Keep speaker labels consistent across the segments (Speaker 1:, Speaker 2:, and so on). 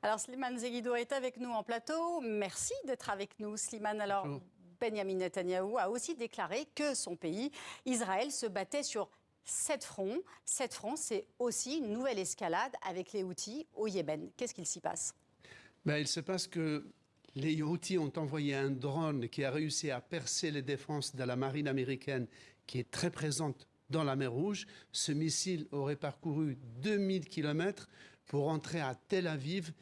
Speaker 1: Alors Slimane Zeguido est avec nous en plateau. Merci d'être avec nous, Slimane. Alors,
Speaker 2: bonjour.
Speaker 1: Benyamin Netanyahou a aussi déclaré que son pays, Israël, se battait sur 7 fronts. 7 fronts, c'est aussi une nouvelle escalade avec les Houthis au Yémen. Qu'est-ce qu'il s'y passe?
Speaker 2: Il se passe que les Houthis ont envoyé un drone qui a réussi à percer les défenses de la marine américaine qui est très présente dans la mer Rouge. Ce missile aurait parcouru 2000 km pour entrer à Tel Aviv,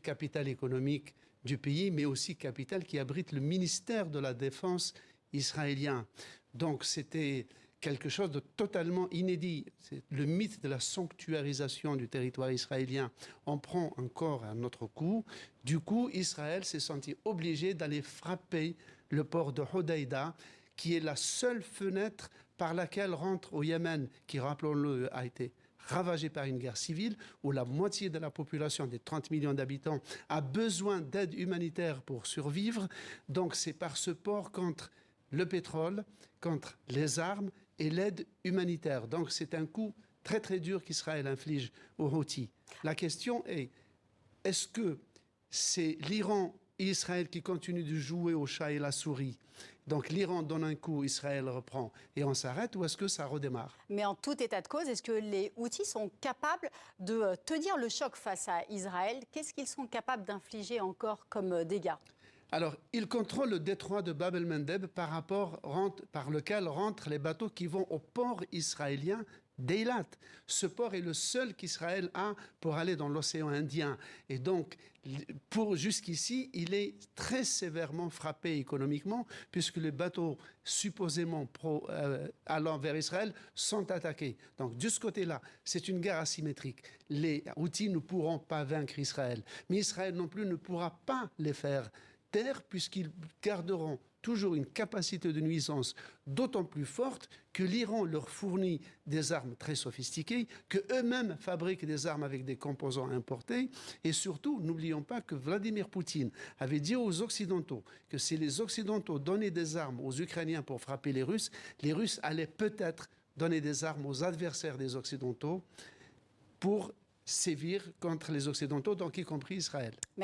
Speaker 2: capitale économique du pays, mais aussi capitale qui abrite le ministère de la Défense israélien. Donc c'était quelque chose de totalement inédit. C'est le mythe de la sanctuarisation du territoire israélien. On prend encore un autre coup. Du coup, Israël s'est senti obligé d'aller frapper le port de Hodeïda, qui est la seule fenêtre par laquelle rentre au Yémen, qui, rappelons-le, a été ravagé par une guerre civile, où la moitié de la population des 30 millions d'habitants a besoin d'aide humanitaire pour survivre. Donc c'est par ce port contre le pétrole, contre les armes et l'aide humanitaire. Donc c'est un coup très très dur qu'Israël inflige aux Houthis. La question est-ce que c'est l'Iran et Israël qui continuent de jouer au chat et la souris? Donc l'Iran donne un coup, Israël reprend et on s'arrête, ou est-ce que ça redémarre?
Speaker 1: Mais en tout état de cause, est-ce que les Houthis sont capables de tenir le choc face à Israël? Qu'est-ce qu'ils sont capables d'infliger encore comme dégâts?
Speaker 2: Alors, ils contrôlent le détroit de Bab el-Mandeb par lequel rentrent les bateaux qui vont au port israélien d'Eilat. Ce port est le seul qu'Israël a pour aller dans l'océan Indien. Et donc, jusqu'ici, il est très sévèrement frappé économiquement, puisque les bateaux supposément allant vers Israël sont attaqués. Donc, de ce côté-là, c'est une guerre asymétrique. Les Houthis ne pourront pas vaincre Israël, mais Israël non plus ne pourra pas les faire taire, puisqu'ils garderont toujours une capacité de nuisance d'autant plus forte que l'Iran leur fournit des armes très sophistiquées, qu'eux-mêmes fabriquent des armes avec des composants importés. Et surtout, n'oublions pas que Vladimir Poutine avait dit aux Occidentaux que si les Occidentaux donnaient des armes aux Ukrainiens pour frapper les Russes allaient peut-être donner des armes aux adversaires des Occidentaux pour sévir contre les Occidentaux, donc y compris Israël.